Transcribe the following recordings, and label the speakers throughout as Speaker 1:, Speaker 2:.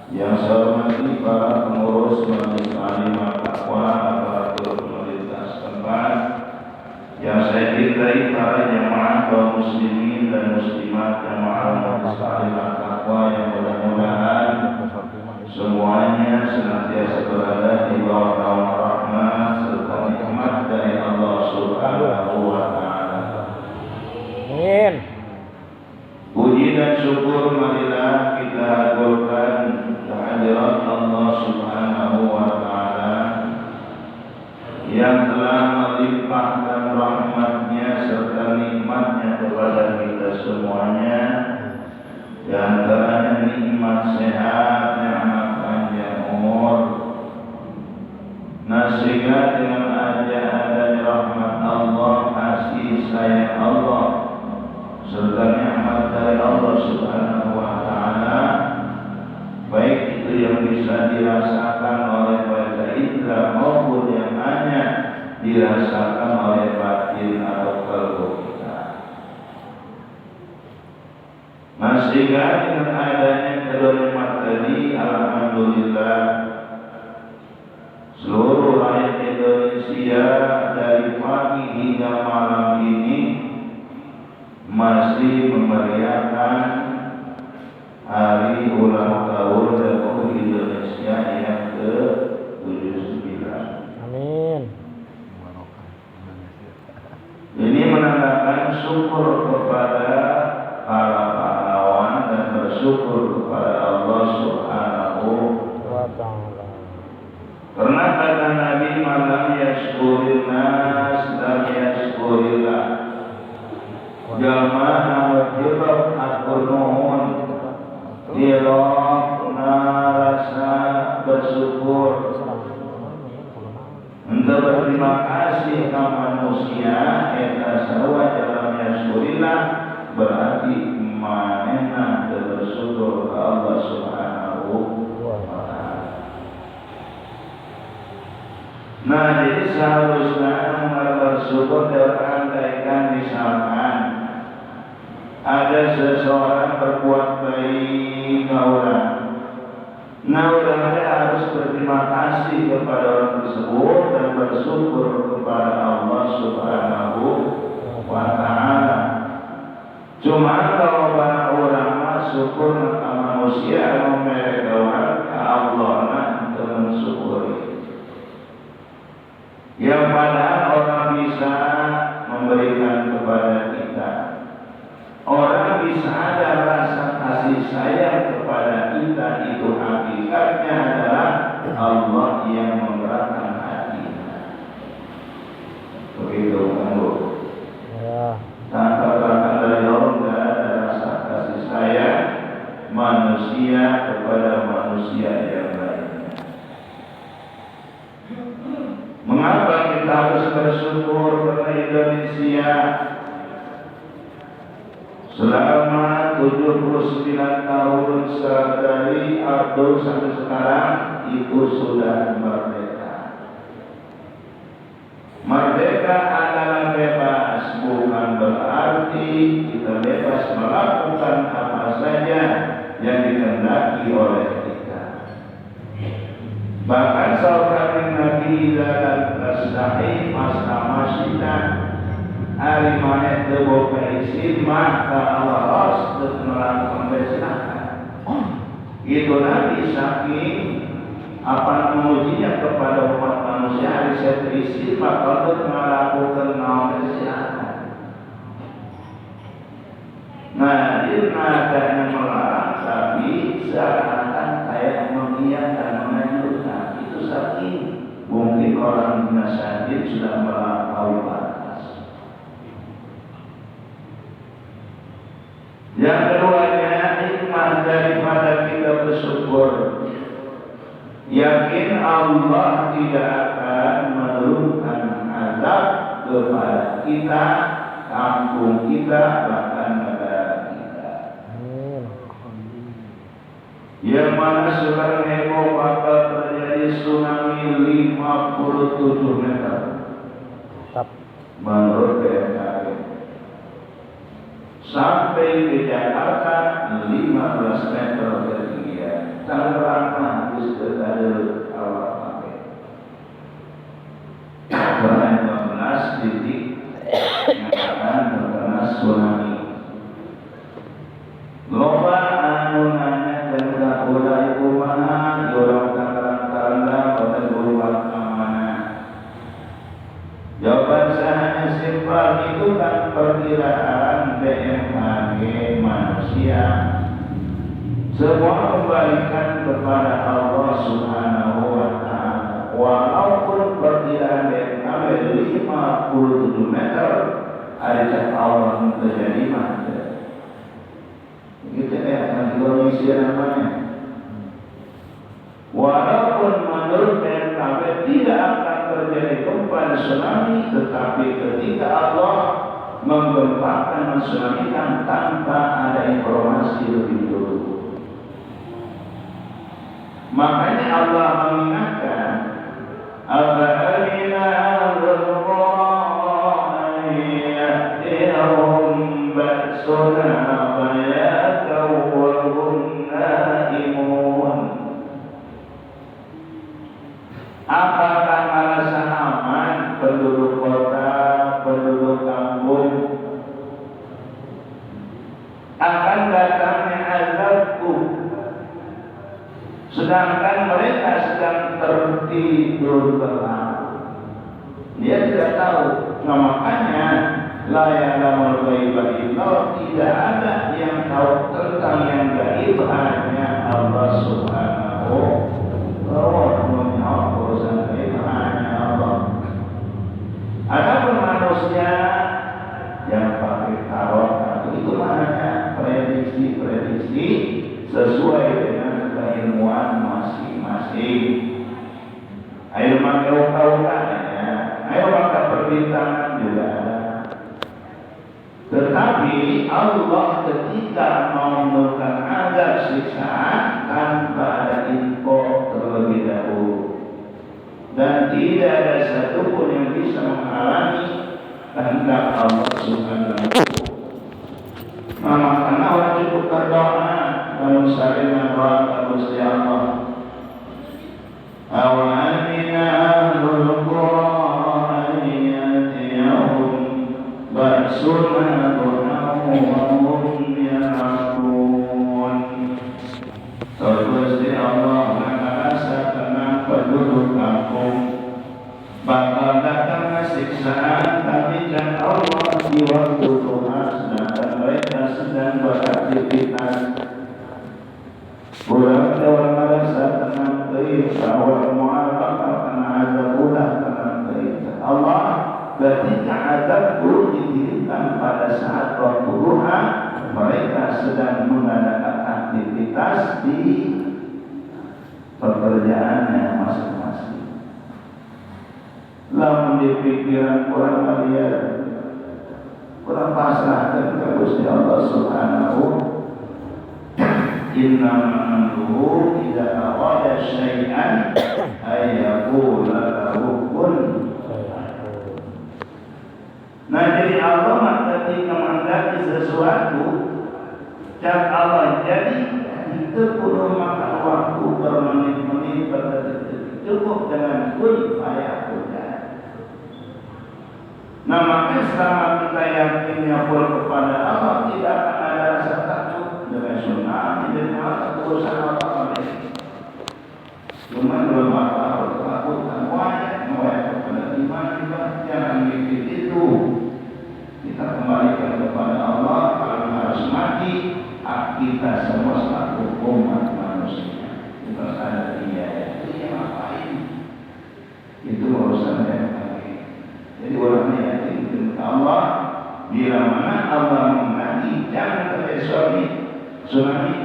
Speaker 1: Yang saya hormati para pengurus Majelis Taklim Al-Taqwa aparatur pemerintah setempat, yang saya cintai para jamaah kaum muslimin dan muslimat jamaah Majelis Taklim Al-Taqwa yang mudah-mudahan semuanya senantiasa berada di bawah naungan rahmat serta nikmat dari Allah Subhanahu wa Ta'ala.
Speaker 2: Amin.
Speaker 1: Puji dan syukur marilah kita haturkan kehadirat Allah Subhanahu wa Ta'ala yang telah melimpahkan rahmatnya serta nikmatnya kepada kita semuanya, di antaranya nikmat sehat, nikmat panjang umur. Nah, sehingga dengan adanya rahmat Allah, kasih sayang Allah serta nikmat dari Allah Subhanahu wa Ta'ala, baik itu yang bisa dirasakan oleh pada indra maupun yang hanya dirasakan oleh batin atau kalbu kita. Nah, sehingga dengan adanya kedua nikmat tadi, alhamdulillah, seluruh rakyat Indonesia dari pagi hingga malam ini masih memeriahkan hari ulang tahun Republik Indonesia yang ke-79.
Speaker 2: Amin.
Speaker 1: Ini menandakan syukur kepada para pahlawan dan bersyukur kepada Allah Subhanahu
Speaker 2: Wa ta'ala.
Speaker 1: Karena kata Nabi, malam yashkurin nas lam yashkurillah. Jamaah nawajibab atur nuhun dilok narasa bersyukur untuk berterima kasih ke manusia eta sarua dalam yashkurillah berarti manehna bersyukur ke Allah Subhanahu wa Ta'ala. Nah, jadi seharusnya bersyukur diandaikan misalkan ada seseorang berbuat baik nah orang harus berterima kasih kepada orang tersebut dan bersyukur kepada Allah Subhanahu wa Ta'ala. Cuma kalau banyak orang syukur ke manusia mereka orang ke Allah untuk mensyukuri. Yang padahal orang bisa memberikan kepada kita. Orang bisa ada rasa kasih sayang kepada kita, itu hakikatnya adalah Allah yang menggerakkan hati. Begitu kan Bu?
Speaker 2: Ya.
Speaker 1: Tanpa gerakan dari Allah tidak ada rasa kasih sayang manusia kepada manusia yang lainnya. Mengapa kita harus bersyukur kepada Indonesia? Selama 79 tahun dari Abdul sampai sekarang itu sudah merdeka. Merdeka adalah bebas, bukan berarti kita bebas melakukan apa saja yang dikehendaki oleh kita. Bahkan saudara Nabi dalam tasdaqi masna hari mana terbuka isi maka Allah melakukan bersilakan. Itu Nabi saking apa memujinya kepada umat manusia hari seterisi maka untuk melakukan bersilakan. Nah, ini adanya melarang tapi seakan kayak mengiyakan menganjurkan. Itu saking mungkin orang dinasihati sudah melampaui batas. Yang keduanya, hikmah daripada kita bersyukur, yakin Allah tidak akan menurunkan azab kepada kita, kampung kita, bahkan negara kita. Yang mana sekarang heboh bakal terjadi tsunami 57 meter menurut BMKG. Sampai ke Jakarta 15 meter ketinggian. Tangerang ada Allah pakai. Quran 12 titik nyatakan terkena tsunami. Loba anu nanya dan kaula ibu mana orang karang-karang pada beruang amanah. Jawaban saya simpel, itu kan perkiraan BMKG manusia. Semua kembalikan kepada Allah Subhanahu wa Ta'ala. Walaupun perkiraan BMKG 57 meter, ada Allah terjadi mati. Kita akan Indonesia namanya. Walaupun menurut BMKG tidak akan terjadi gempa tsunami, tetapi ketika Allah menggempakan tsunami kan tanpa ada informasi lebih dulu. Makanya Allah mengingatkan, "Afa'amina al-qur'an ya'tiyahum ba'suna bayatan wa hum na'imun." Apakah merasa aman penduduk kota, penduduk kampung akan datangnya azabku, sedangkan mereka sedang tertidur lelap? Dia tidak tahu. Nah, makanya la ya'lamul ghaiba illallah, tidak ada yang tahu tentang yang gaib, hanya Allah Subhanahu wa Ta'ala. Urusan gaib hanya Allah. Adapun manusia yang pakai tarot itu hanya prediksi sesuai dengan keilmuan masing-masing. Ayo pakai uka-ukanya, ayo pakai perbintangan juga ada. Tetapi Allah ketika mau menurunkan azab siksaan tanpa ada info terlebih dahulu, dan tidak ada satupun yang bisa menghalangi kehendak Allah Subhanahu wa Ta'ala. Karena orang cukup berdoa dan saling berdoa kepada Gusti Allah. Awanina ahlul Qur'an yatiyahum ba'suna du'ahu wa hum ya'lamun. Gusti Allah merasa tenang penduduk kampung, bakal datang siksaan, tapi jangan Allah di waktu Tuhan sedangkan mereka sedang beraktivitas. Bulan orang merasa tenang keir, bahwa mu'alaf karena azab ulah tenang keir. Allah ketika azab itu diberikan pada saat waktu Tuhan, mereka sedang mengadakan aktivitas di pekerjaannya masing-masing. Lamun di pikiran kurang kalian, kurang pasrah kepada Gusti Allah Subhanahu. Inna ma'amruhu idza arada syai'an ay yaqula lahu kun. Nah, jadi Allah ketika menghendaki sesuatu, dan Allah jadi itu perlu makan waktu bermenit-menit, berdetik-detik, cukup dengan kun fayakun. Nah, maka selama kita yakinnya full kepada Allah, tidak akan ada rasa takut dengan tsunami, dengan urusan apa-apa. Cuma belum apa-apa takut semuanya, kepada iman kita jangan mikir itu. Kita kembalikan kepada Allah. Kalau harus mati, kita semua selaku umat manusia. Kita sadar dia itu yang ngapain? Itu urusan yang kami. Jadi orangnya yakin Allah. Bila mana Allah menghendaki jangan terjadi tsunami,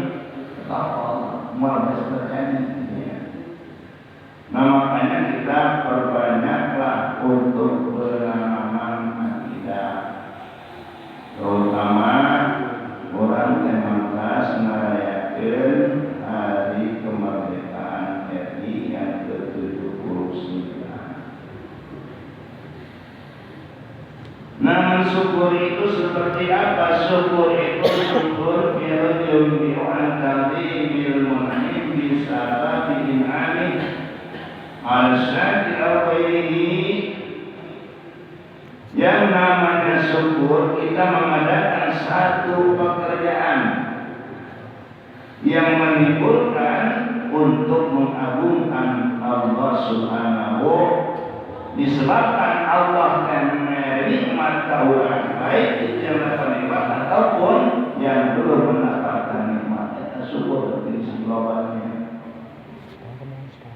Speaker 1: Allah mau terjadi. Nah, makanya kita perbanyaklah untuk penanaman akidah, terutama orang yang mengkas merayakan hari kemerdekaan RI yang ke-79. Nah, mensyukur itu seperti apa? Syukur itu syukur firjum bi'an tadi bil mun'im bisabab in'ami al-syakir al-khairihi. Yang namanya syukur, kita mengadakan satu pekerjaan yang menimbulkan untuk mengagungkan Allah Subhanahu. Disebabkan Allah dan nikmat orang, baik itu yang dapat nikmat ataupun yang belum mendapatkan nikmat, kita syukur di globalnya.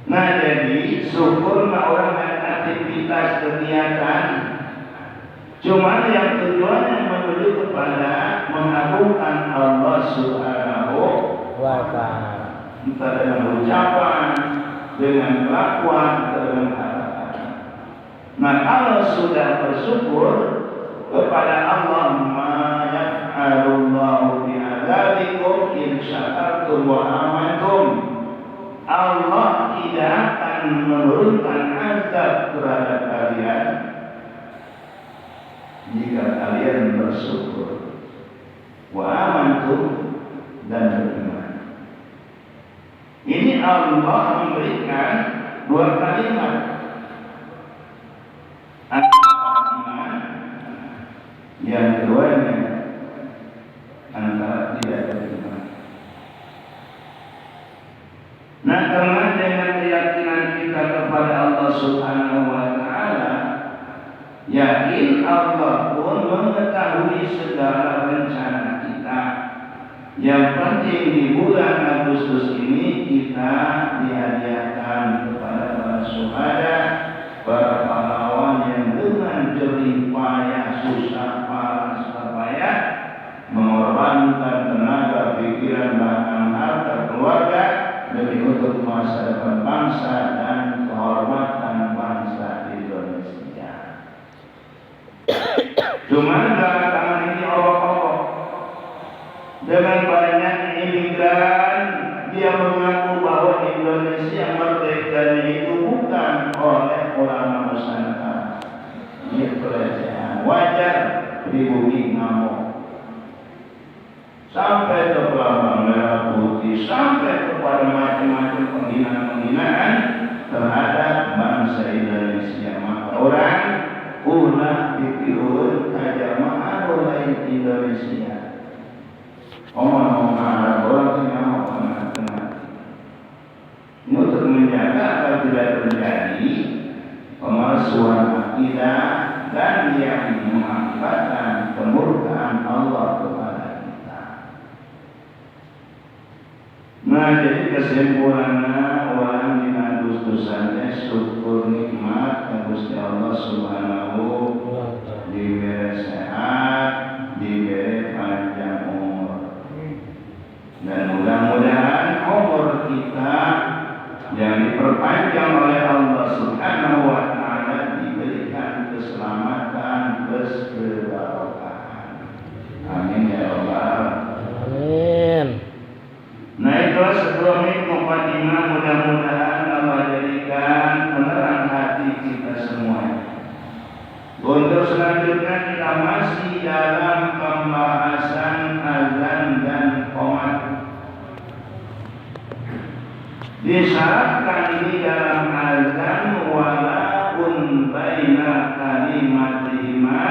Speaker 1: Nah, jadi syukur orang dengan aktivitas kegiatan, cuma yang tujuannya menuju kepada mengagungkan Allah Subhanahu wa Ta'ala, entah dengan ucapan, dengan kelakuan, dengan kata. Nah, kalau sudah bersyukur kepada Allah, ma yaf'alullahu bi'adabikum in syakartum wa amantum. Allah tidak akan menurunkan azab terhadap kalian jika kalian bersyukur wa amantum dan beriman. Ini Allah memberikan dua kalimat antara iman, yang keduanya antara tidak beriman. Nah, karena dengan keyakinan kita kepada Allah Subhanahu wa Ta'ala, yakin Allah pun mengetahui segala rencana kita. Yang penting di bulan Agustus ini kita dihadiahkan kepada para syuhada, para pahlawan yang dengan jerih payah, susah payah mengorbankan tenaga, pikiran, bahkan harta keluarga demi untuk masa depan bangsa dan kehormatan bangsa Indonesia. Cuma belakangan ini Allah dengan banyaknya imigran, dia mengaku bahwa Indonesia merdekanya itu bukan oleh ulama Nusantara. Ini pelecehan wajar di bumi ngamuk. Sampai ke Pelabuhan Merah Putih, sampai kepada macam-macam penghinaan-penghinaan terhadap bangsa Indonesia. Maka orang ulah ditiru aja ma'adu lain Indonesia. Omong-omong Arab orang yang mau tengah-tengah. Ini untuk menjaga agar tidak terjadi pemalsuan akidah dan yang mengakibatkan kemurkaan Allah kepada kita. Nah, jadi kesimpulannya orang di Agustusannya syukur nikmat Gusti Allah Subhanahu, diberi sehat, diberi panjang umur, dan mudah-mudahan umur kita yang diperpanjang oleh Allah Subhanahu wa Ta'ala diberikan keselamatan, keberkahan. Amin ya Allah.
Speaker 2: Amin.
Speaker 1: Nah, itulah sebelum Muqaddimah, mudah-mudahan Allah jadikan penerang hati kita semua. Untuk selanjutnya kita masih dalam pembahasan azan dan qomat. Disyaratkan di dalam azan walaupun baina kalimatihima,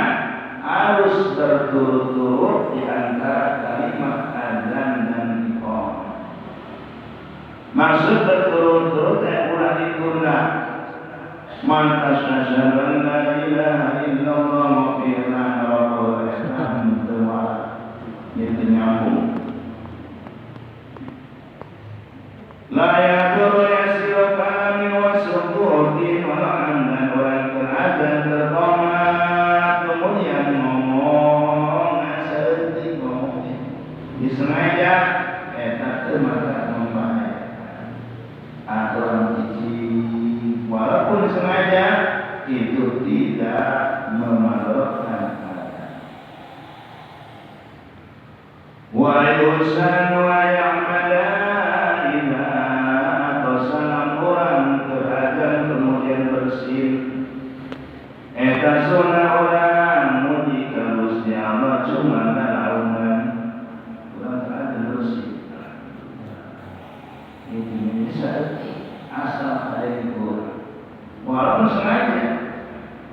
Speaker 1: harus berturut-turut di antara kalimat azan dan iqamah. Maksud berturut-turut ulah ditunda. Mantas asyhadu an la ilaha illallah wa inna rabbul islam itu nyambung. La yadur yasiru kalamin wa sukutin wa la'andan orang teradzan terqamat kemudian ngomong sedetik ngomongnya disengaja tak termata membahayakan aturan izin walaupun sengaja itu tidak memalukan wa yusan wa ya'madan eta sunah orang muji ka Gusti Allah cuma nalaungan urang ada bersih ini bisa asal dari Quran walaupun sengaja,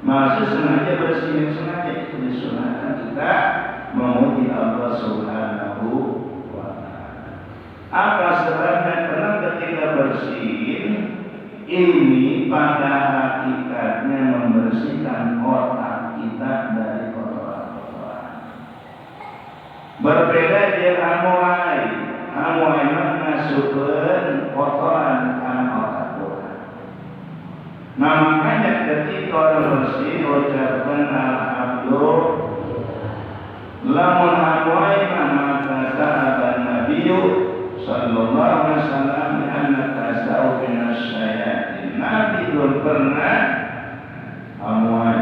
Speaker 1: maksud sengaja bersihin sengaja itu disunahkan kita memuji Allah Subhanahu wa Ta'ala. Apa sebabnya? Karena ketika bersin ini pada hakikatnya membersihkan otak kita dari kotoran-kotoran. Berbeda jeung amoy mah masukkeun kotoran kana otak orang. Nah makanya ketika orang bersih ucapkan alhamdulillah. Lamun amoy mah kata aban Nabiyu sallallahu alaihi wasallam anna tasau minasyayatin. Nabi belum pernah amoy.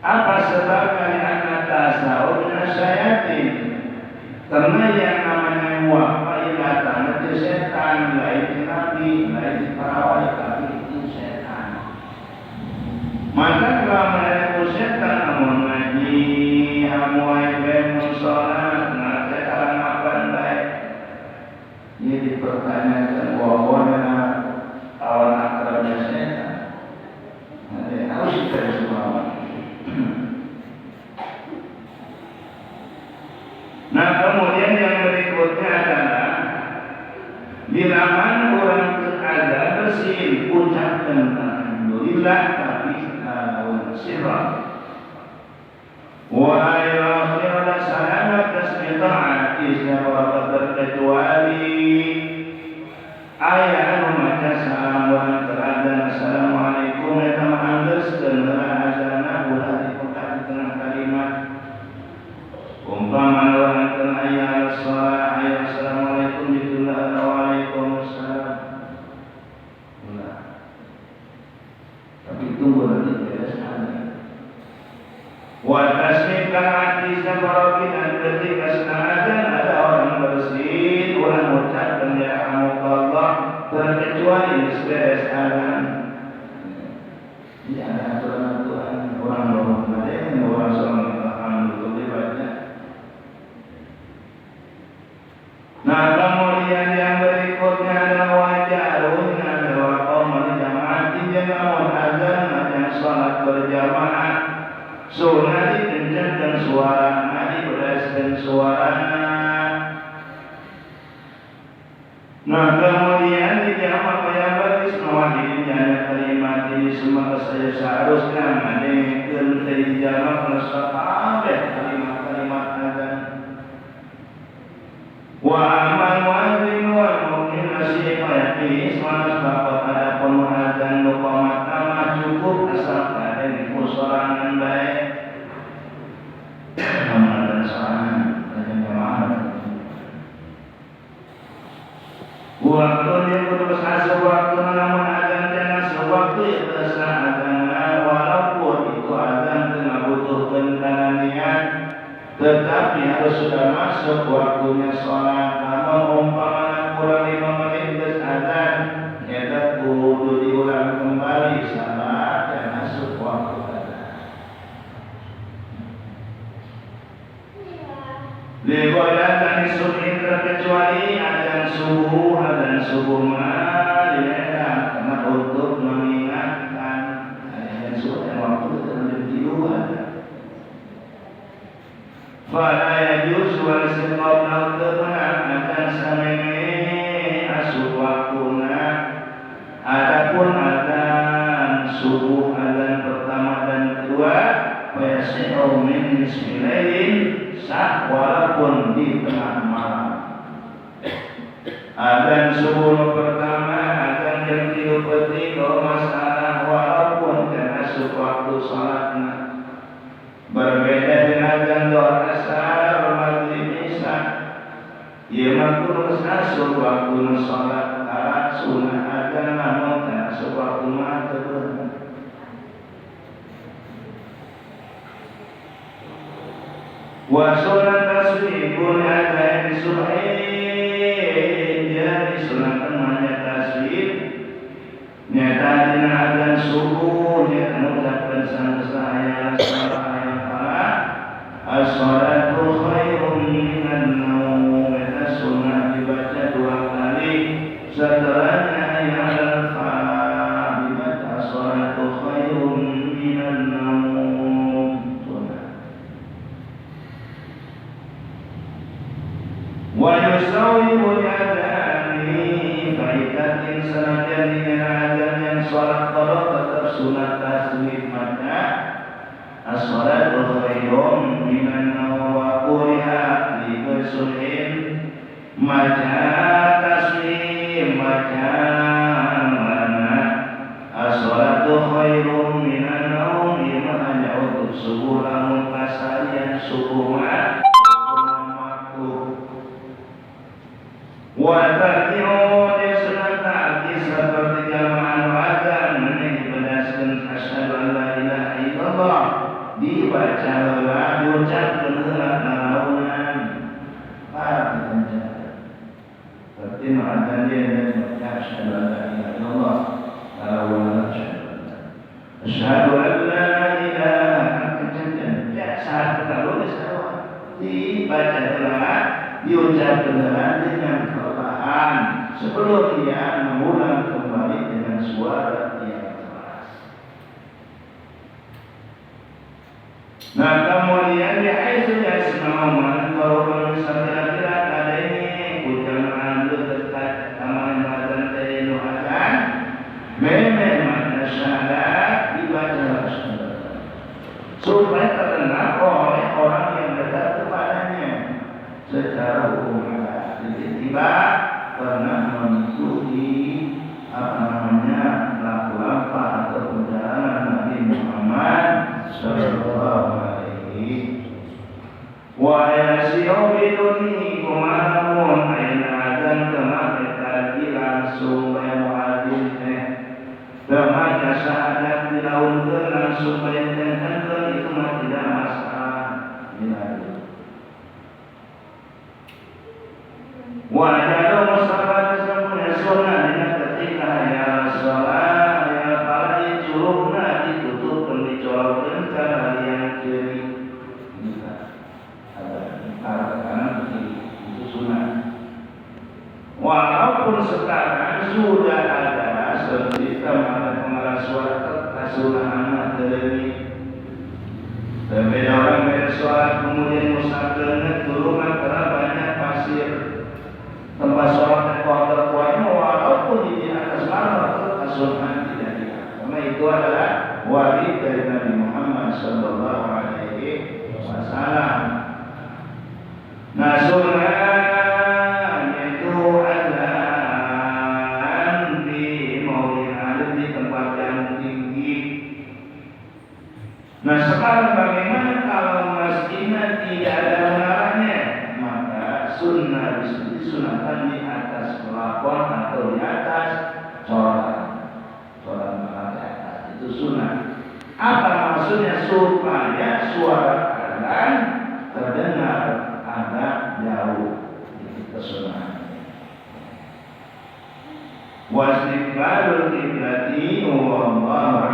Speaker 1: Apa sebabnya anna tasau minasyayatin? Karena yang namanya muak ilatan itu setan, lain nabi, lain para tapi itu setan. Maka kalau mereka setan namun ngaji, amuai ben sholat, nah setan apa baik? Ini dipertanyakan wawona awan akrabnya setan. Nanti harus kita semua. Nah kemudian yang berikutnya adalah bila mana orang ada bersin ucapkan alhamdulillah tapi sirah wa akhirul salamat tasmi'at isyarat terkecuali ayat membaca salam terhadap assalamualaikum eta manggeus keuneuran azana ulah dipekat di tengah kalimat umpama lawan ayat salat ayat assalamualaikum ditunda waalaikumsalam. Nah tapi tunggu nanti wa tasmikal hati sabarokin dan ketika sedang ada orang bersin orang mengucapkan ya rahmatullah terkecuali seberes azan. Ini ada aturan orang normal orang sholat alhamdulillah baca. Nah kemudian yang berikutnya adalah wajarun adalah kaum jamaah jangan azan yang sholat berjamaah. Sunnah dikencangkan suara, diberaskan suara. Nah kemudian dijawab yang bagus mewakili jana kalimat ini semua saya seharusnya mendengarkan dijawab nasabah kalimat-kalimat azan. Wa amal muadzin wa mungkin nasi mayati semangat bapak ada pemuazan nuqamat nama cukup asal ada musorangan baik. Ramadan sorangan dan jamaah. Waktu dia putus asa waktu namun azan jangan sewaktu ya terasa azan walaupun itu azan tengah butuhkan karena niat tetapi harus sudah masuk waktunya sholat. Namun umpamanya kurang 5 menit terus azan nyata kudu diulang kembali salat dan masuk waktu azan. Dibolehkan disuruh terkecuali azan subuh mah karena untuk mengingatkan azan subuh yang waktu terlalu ada. Fala yajuz wal siqab azan sameme asup waktuna. Adapun azan subuh azan pertama dan kedua fayasi'u min nisfilailin sah walaupun di tengah malam. Azan subuh pertama, azan jam 3 pagi kalau masalah walaupun kan asup waktu salatna. Berbeda dengan azan doa asar, maghrib, isya. Ia makhluk asup waktu salat karat sunnah azan namun kan asup waktu maghrib. Wa sunnah tasbihun ada di subhi dia disunahkan banyak tasbih nyata dina azan subuh nyata mengucapkan saya as-salatu khairun minan naum. Sunnah dibaca 2 kali setelahnya yusawibu adani faitatin senajan dengan adan yang sholat qada tetap sunat tasbih maka as-salatu khairun minan nawm wa quriha li sulhin maca tasbih maca mana as-salatu khairun minan nawm hanya untuk subuh lamun pasalian subuh ma wa taqiu sunat seperti jamaah adzan menibadaskeun asyhadu an la ilaha illallah dibaca heula diucapkeun heula nalaunan paham seperti adzan dia baca asyhadu an la ilaha illallah nalaunan asyhadu an la ilaha illallah saat kalau dibaca heula diucapkeun heula dengan perlahan sebelum dia mengulang kembali dengan suara yang keras. Nah kemudian di haitsu yasma'u man qara'u sabila ada ini kujangan dekat taman adzan telu adzan memang syahadat dibaca supaya terdengar oleh orang yang dekat kepadanya secara umum tiba-tiba pernah mengikuti laku-laku atau perjalanan Nabi Muhammad sallallahu alaihi wa yasiu biduni kumalamun aina adzan kama tadi langsung muadzin kama syahadat dilaunkeun langsung bayankeun itu mah tidak masalah wajah musabat semuanya sunnah dengan ketika ya sholat ya pagi curugna ditutup dicorongkeun ka yang kiri ada arah itu sunnah walaupun sekarang sudah ada sistem ada pengarah suara kasunahan televisi berbeda orang beda sholat kemudian musafirnya turun karena banyak pasir tempat sholat terkuatnya walaupun di atas marmer asuhan tidak diangkat karena itu adalah wajib dari Nabi Muhammad sallallahu alaihi wasallam. Nah sunnah itu adzan di maulid alim di tempat yang tinggi. Nah sekarang bagaimana kalau masjidnya tidak ada menaranya? Maka sunnah disunahkan di atas pelafon atau di atas corak malam di atas itu sunnah. Apa maksudnya? Supaya suara adzan terdengar agak jauh itu sunnah. Wastiqbalul qiblati wallahu